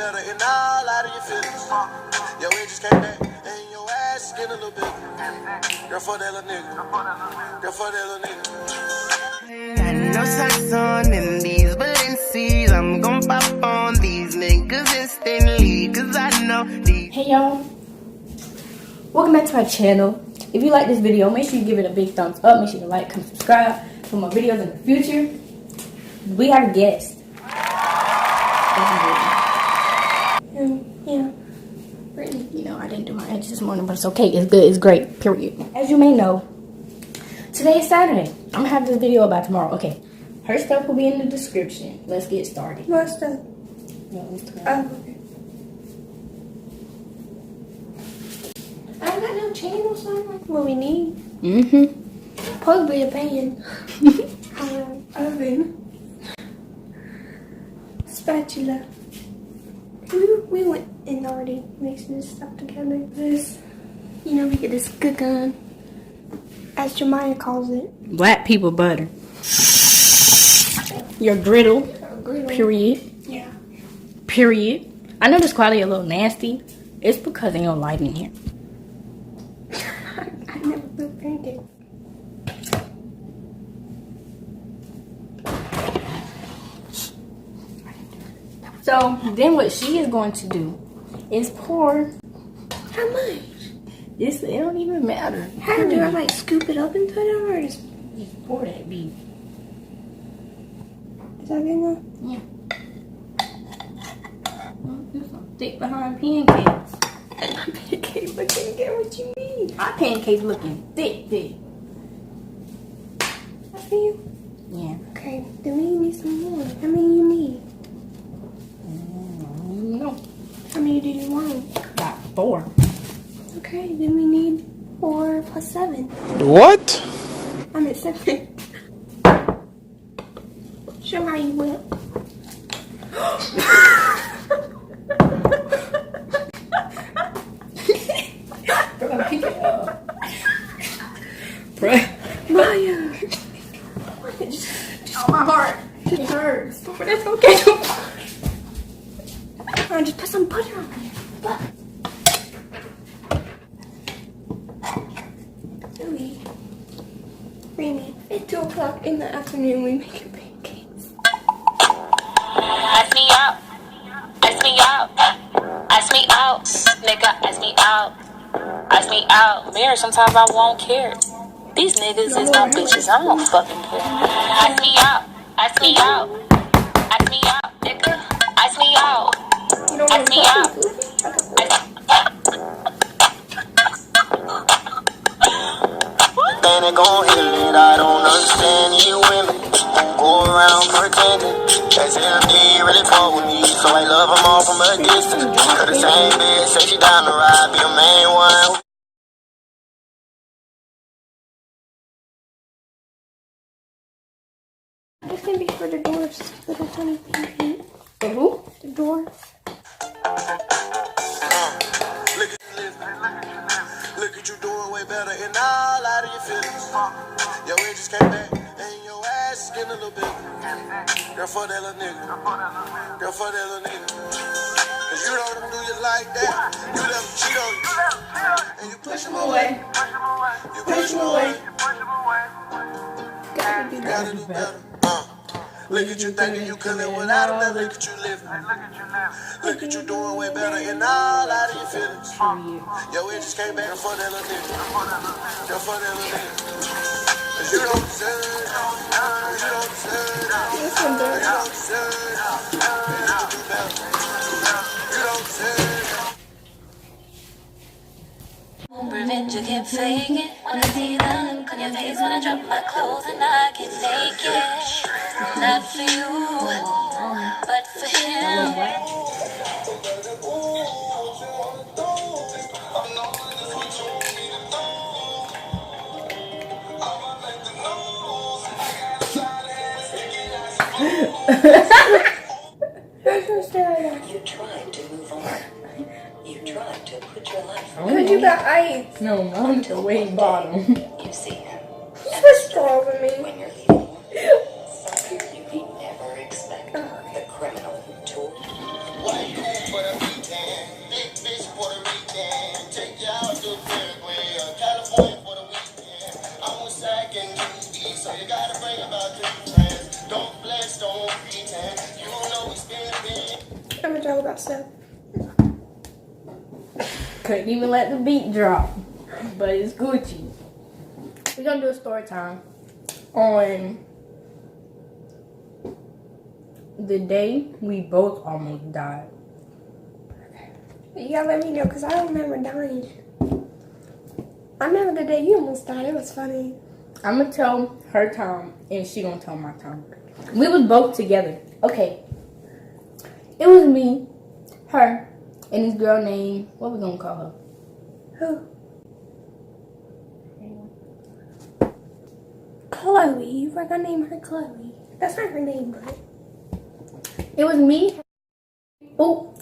better and all out of your feelings. Yo, it just came back and your ass is getting a little bit. Girl, fuck that little nigga. Girl, fuck that little nigga. I know shots on in these Balenci's. I'm gon' pop on these niggas instantly, cause I know these. Hey y'all, welcome back to my channel. If you like this video, make sure you give it a big thumbs up. Make sure you like, comment, subscribe for more videos in the future. We have a guest. Yeah, Brittany, you know, I didn't do my edges this morning, but it's okay. It's good. It's great. Period. As you may know, today is Saturday. I'm gonna have this video about tomorrow. Okay, her stuff will be in the description. Let's get started. What stuff? No, okay. Oh, okay. I ain't got no chain or something. What we need? Probably a pan. Oven. Spatula. We went and already mixing this stuff together. This, you know, we get this good gun, as Jemiah calls it. Black people butter. Your griddle. Period. Yeah. Period. I know this quality a little nasty. It's because they don't light in here. I never put pancakes. So then what she is going to do is pour. How much? It don't even matter. How do I like scoop it up into them or just pour that beef? Is that good enough? Yeah. There's some thick behind pancakes. Pancake looking good. What you mean? My pancakes looking thick. I feel. Yeah. Okay. Then we need some more. How many you need? No. How many do you want? About 4. Okay, then we need 4 plus 7. What? I'm at 7. Show how you whip. We're gonna pick it up. Maya! Oh, my heart. It hurts. But it's okay. Alright, just put some butter on it. Remy, at 2 o'clock in the afternoon, we make pancakes. Ask me out. Ask me out. Ask me out. Nigga, ask me out. Ask me out. Mirror, sometimes I won't care. These niggas is no bitches. I don't fucking care. Ask me out. Ask me out. Ask me out, nigga. Ask me out. Ask me out. Then it gon' hit it, I don't understand you women. Go around pretending as if they really fuck with me. So I love them all from a distance. Cause the same bitch say she down to ride, be a main one. This can be for the dwarfs, little tiny pinky. For who? The dwarfs. Look at you doing way better and all out of your feelings. Yo, it just came back and your ass is getting a little bit. Girl, fuck that little nigga. Girl, fuck that little nigga. Cause you don't do you like that. You them cheat on you. And you push him away. You push him away. Gotta do that. Gotta do better. Look at you thinking you could live without him. Now look at you living. Look at you doing way better and all out of your feelings. Yo, it just came back for that little nigga. Yo, for that little nigga. Cause you don't deserve it. You don't deserve it. You don't deserve it. You don't do better. You don't deserve it. Revenge, you can't fake it. When I see the look on your face, when I drop my clothes and I get naked. Not for you, but for him. You tried to move on. You tried to put your life on. Cause you got ice. No, mom to wait bottom. You see, Switch over me. when you're leaving, something you may never expect. The criminal tool. I'm gonna talk about stuff. Couldn't even let the beat drop. But it's Gucci. We're gonna do a story time on the day we both almost died. You gotta let me know because I don't remember dying. I remember the day you almost died. It was funny. I'm gonna tell her time and she gonna tell my time. We was both together. Okay. It was me, her, and this girl named, what we gonna call her? Who? Chloe. You were gonna name her Chloe. That's not her name, but It was me. Oh.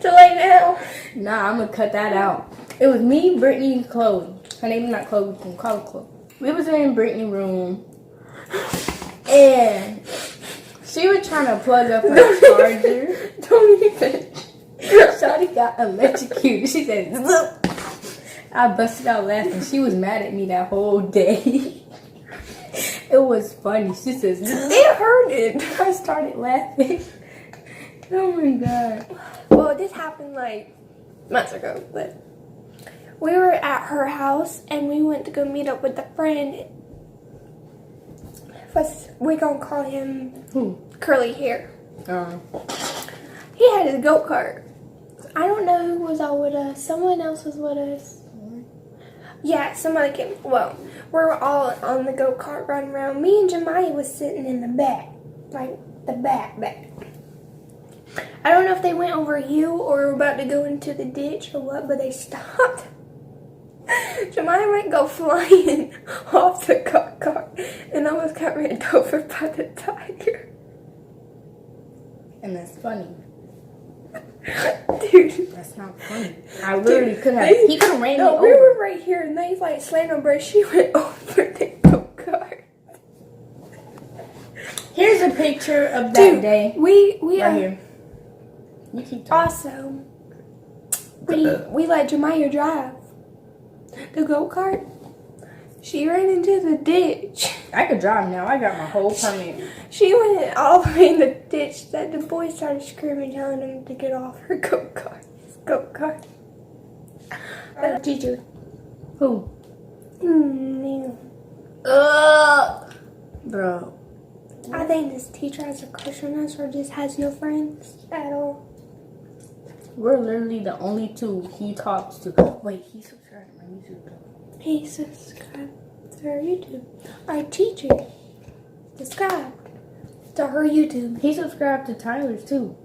too late now. Nah, I'm gonna cut that out. It was me, Brittany, and Chloe. Her name is not Chloe, we can call her Chloe. We was in Brittany's room, and she was trying to plug up her charger. Don't even. Shawty got electrocuted. She said, "Look." I busted out laughing. She was mad at me that whole day. It was funny. She says, It hurted. I started laughing. Oh my god. Well, this happened like months ago, but we were at her house and we went to go meet up with a friend. We're gonna call him Who? Curly Hair. He had his go-kart. I don't know who was all with us. Someone else was with us. Yeah, somebody came. Well, we're all on the go-kart running around. Me and Jemiah was sitting in the back. Like, the back. I don't know if they went over a hill or were about to go into the ditch or what, but they stopped. Jemiah might go flying off the go-kart and almost got ran over by the tire. And that's funny. Dude. That's not funny. I literally could have. He could have ran me No, over. we were right here and they like slammed on brakes. She went over the go-kart. Here's a picture of that Dude, day. we Right here. You keep talking. also we let Jemiah drive the go-kart. She ran into the ditch. I could drive now. I got my whole permit. She went all the way in the ditch that the boys started screaming, telling them to get off her go-kart. Teacher. Who? Me. Bro. I think this teacher has a crush on us or just has no friends at all. We're literally the only two he talks to. Wait, he subscribed to my YouTube channel. He subscribed to her YouTube. Our teacher subscribed to her YouTube. He subscribed to Tyler's too.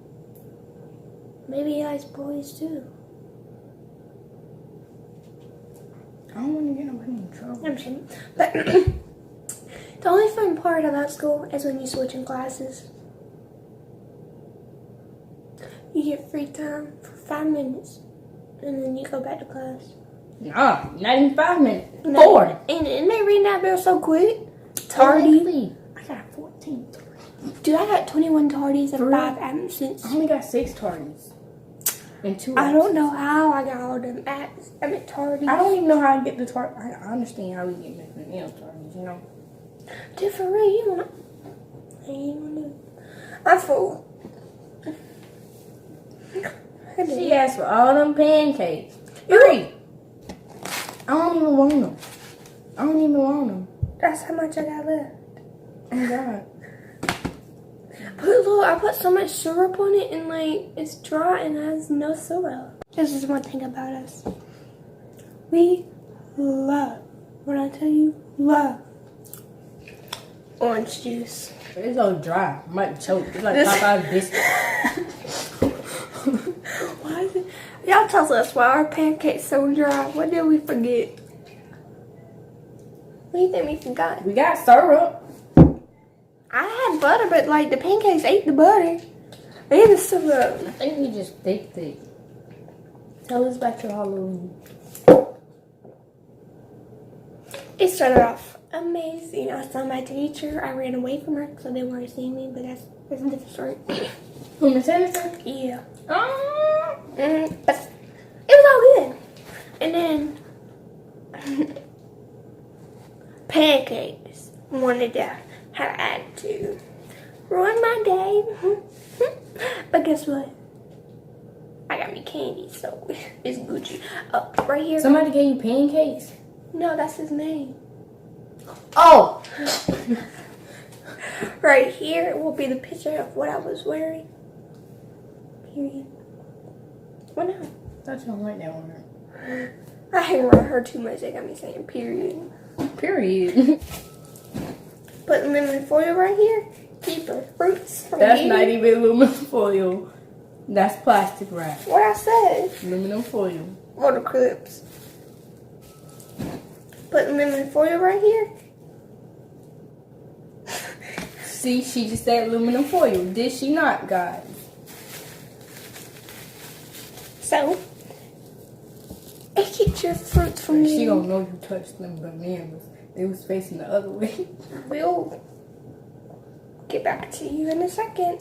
Maybe he likes boys too. I don't want to get nobody in trouble. I'm kidding. But the only fun part about school is when you switch in classes. You get free time for 5 minutes, and then you go back to class. Nah, not even 5 minutes. No, 4. And they read that bill so quick. Tardy. Exactly. I got 14 tardies. Dude, I got 21 tardies and For 5 real? absences. I only got 6 tardies. And 2 I don't absences. know how I got all them tardies. I don't even know how I get the tardies. I understand how we get different tardies, you know. Dude, for real, you wanna... I ain't wanna do. I'm full. She asked for all them pancakes. 3. I don't even want them. That's how much I got left. Oh God. I put so much syrup on it and like it's dry and has no syrup. This is one thing about us. We love, when I tell you love, orange juice. It's so dry. I might choke. It's like This- Popeye's biscuit. Why is it? Y'all tell us why our pancakes so dry. What did we forget? What do you think we forgot? We got syrup. I had butter, but like the pancakes ate the butter. And the syrup. I think we just faked it. Tell us back to Halloween. It started off amazing. I saw my teacher. I ran away from her because I didn't want her to see me, but that's a different story. Who, Miss Anderson? Yeah. Oh. But it was all good. And then pancakes. wanted to have attitude. Ruin my day. But guess what? I got me candy, so it's Gucci. Right here. Somebody gave you pancakes? No, that's his name. Oh! Right here will be the picture of what I was wearing. Period. What now? I thought you don't like that one. I hang around her too much. They got me saying period. Period. Put aluminum foil right here. Keep her fruits from That's eating. not even aluminum foil. That's plastic wrap. What I said. Aluminum foil. Water clips. Put aluminum foil right here. See, she just said aluminum foil. Did she not, guys? So, it keeps your fruits from She eating. don't know you touched them bananas. They was facing the other way. We'll get back to you in a second.